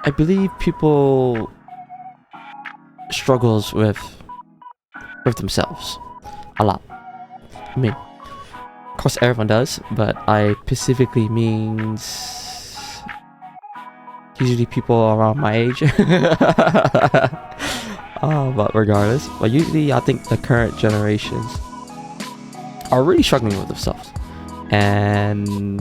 I believe people struggles with themselves a lot. I mean, of course everyone does, but I specifically means usually people around my age. But regardless, but usually I think the current generations are really struggling with themselves, and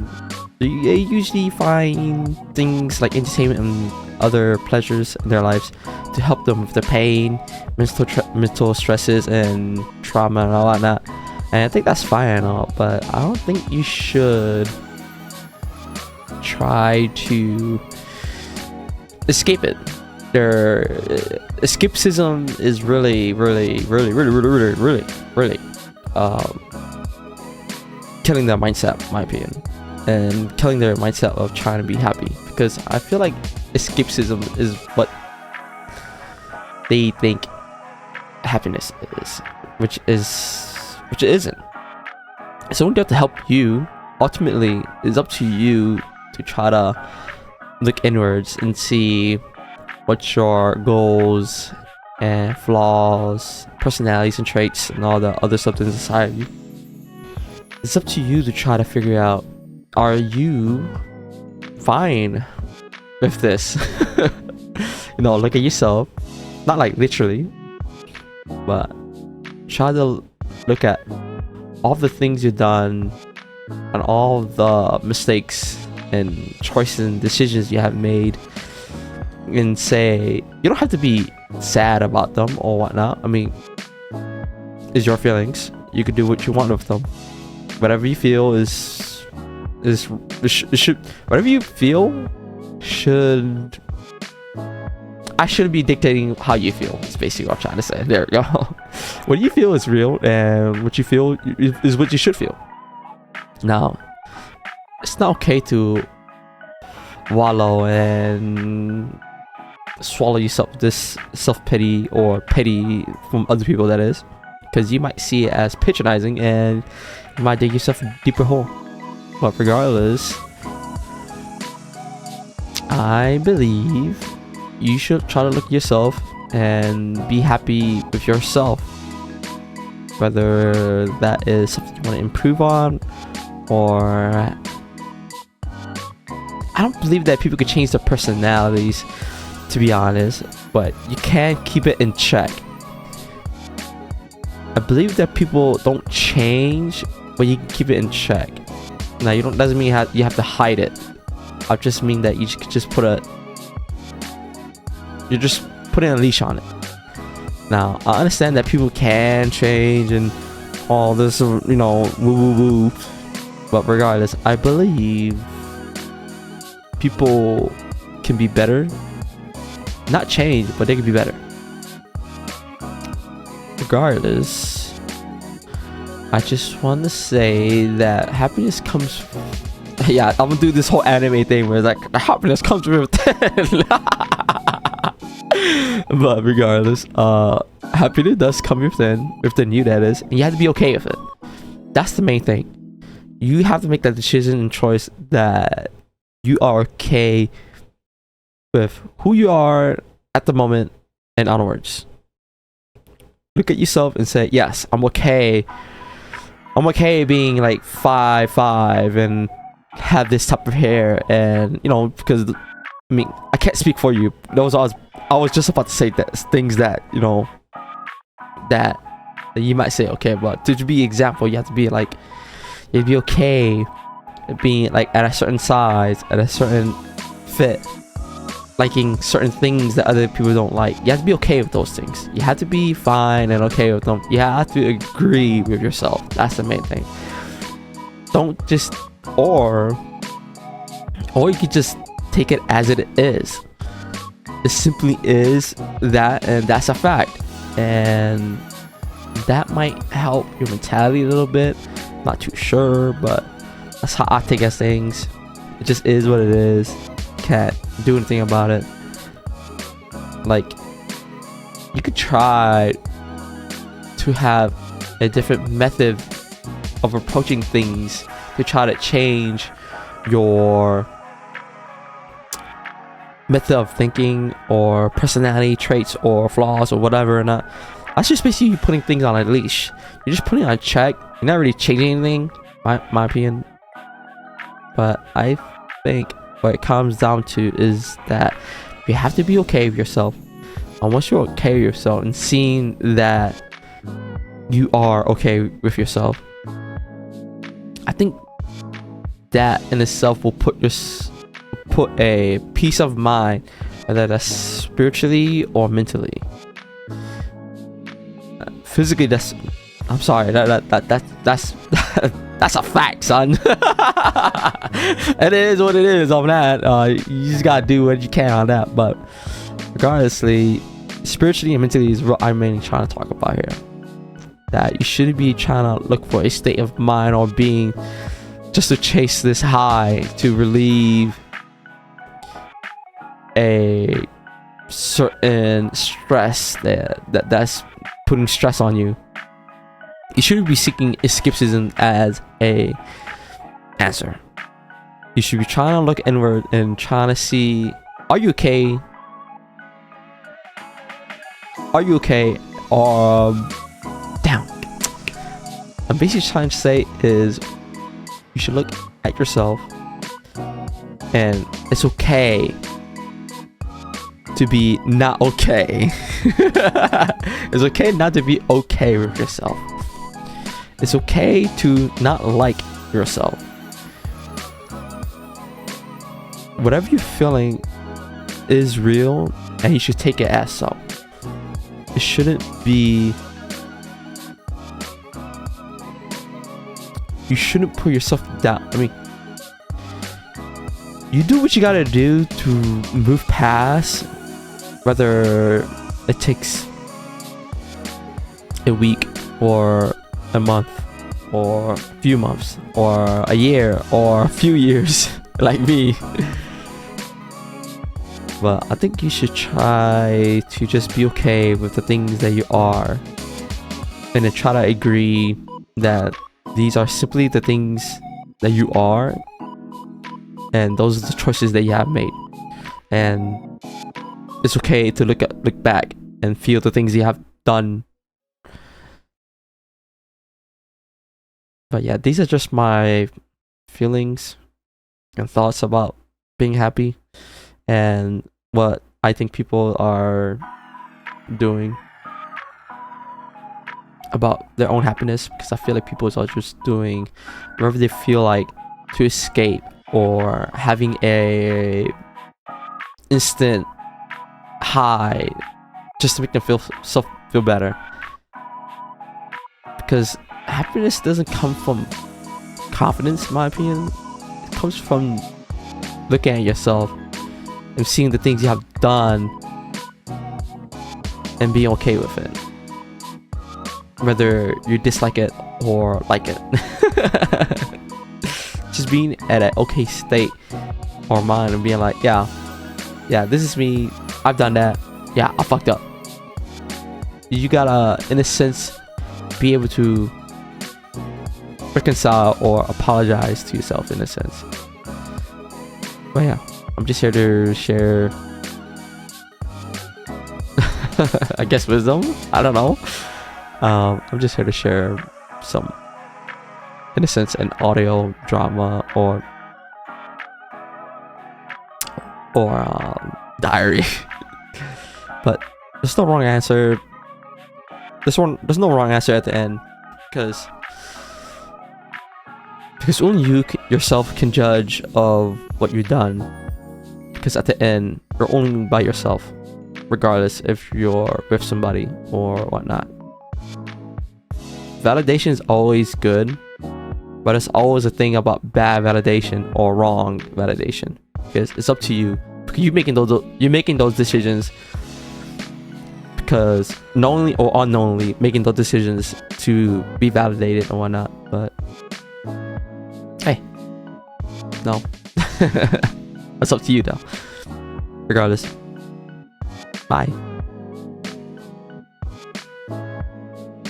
they usually find things like entertainment and other pleasures in their lives to help them with their pain, mental stresses, and trauma and all that. And I think that's fine and all, but I don't think you should try to escape it. Their escapism is really killing their mindset, in my opinion, and killing their mindset of trying to be happy, because I feel like escapism is what they think happiness is, which it isn't. So we have to help you. Ultimately, it's up to you to try to look inwards and see what your goals and flaws, personalities and traits, and all the other stuff that's inside of you. It's up to you to try to figure out, are you fine with this? Look at yourself, not like literally, but try to look at all the things you've done and all the mistakes and choices and decisions you have made, and say, you don't have to be sad about them or whatnot. I mean, it's your feelings. You can do what you want with them. Whatever you feel whatever you feel should. I shouldn't be dictating how you feel. That's basically what I'm trying to say. There we go. What you feel is real, and what you feel is what you should feel. Now, it's not okay to wallow and swallow yourself this self-pity or pity from other people, that is, because you might see it as patronizing and you might dig yourself a deeper hole. But regardless, I believe you should try to look at yourself and be happy with yourself, whether that is something you want to improve on, or I don't believe that people could change their personalities, to be honest, but you can keep it in check. I believe that people don't change, but you can keep it in check. Now, doesn't mean you have to hide it. I just mean that you could just you're just putting a leash on it. Now, I understand that people can change and all this, woo. But regardless, I believe people can be better. Not change, but they can be better. Regardless, I just want to say that happiness comes. Yeah, I'm gonna do this whole anime thing where it's like happiness comes from within. But regardless, happiness does come within you, that is, and you have to be okay with it. That's the main thing. You have to make that decision and choice that you are okay with who you are at the moment and onwards. Look at yourself and say, yes, I'm okay. I'm okay being like 5'5" and have this type of hair, and because I mean, I can't speak for you. I was just about to say things that that you might say, okay, but to be example, you have to be like, you'd be okay being like at a certain size, at a certain fit, liking certain things that other people don't like. You have to be okay with those things. You have to be fine and okay with them. You have to agree with yourself. That's the main thing. Don't just or you could just take it as it is. It simply is that, and that's a fact. And that might help your mentality a little bit. Not too sure, but that's how I take as things. It just is what it is. Can't do anything about it. Like, you could try to have a different method of approaching things, to try to change your method of thinking or personality traits or flaws or whatever or not. That's just basically you putting things on a leash. You're just putting it on check. You're not really changing anything, my opinion. But I think what it comes down to is that you have to be okay with yourself. And once you're okay with yourself and seeing that you are okay with yourself, I think that in itself will put a peace of mind, whether that's spiritually or mentally. Physically, I'm sorry, that's that's a fact, son. It is what it is on that. You just gotta do what you can on that. But regardlessly, spiritually and mentally is what I'm mainly trying to talk about here. That you shouldn't be trying to look for a state of mind or being just to chase this high to relieve a certain stress that's putting stress on you. You shouldn't be seeking escapism as a answer. You should be trying to look inward and trying to see, are you okay? Are you okay? Or down. I'm basically trying to say is you should look at yourself, and it's okay to be not okay. It's okay not to be okay with yourself. It's okay to not like yourself. Whatever you're feeling is real, and you should take it as so. It shouldn't be. You shouldn't put yourself down. I mean, you do what you gotta do to move past, whether it takes a week or a month or a few months or a year or a few years like me. But I think you should try to just be okay with the things that you are, and then try to agree that these are simply the things that you are, and those are the choices that you have made. And it's okay to look back and feel the things you have done. But yeah, these are just my feelings and thoughts about being happy and what I think people are doing about their own happiness, because I feel like people are just doing whatever they feel like to escape, or having a instant high just to make them feel better. Because happiness doesn't come from confidence, in my opinion. It comes from looking at yourself and seeing the things you have done and being okay with it, whether you dislike it or like it. Just being at an okay state or mind and being like, yeah, this is me, I've done that, yeah, I fucked up. You gotta, in a sense, be able to reconcile or apologize to yourself, in a sense. But yeah, I'm just here to share I guess wisdom, I don't know. I'm just here to share some, in a sense, an audio drama or diary. But there's no wrong answer. There's no wrong answer at the end, because only you yourself can judge of what you've done. Because at the end, you're only by yourself, regardless if you're with somebody or whatnot. Validation is always good, but it's always a thing about bad validation or wrong validation, because it's up to you. Because you're making those decisions, because knowingly or unknowingly making those decisions to be validated and whatnot. But hey, no. That's up to you though. Regardless. Bye.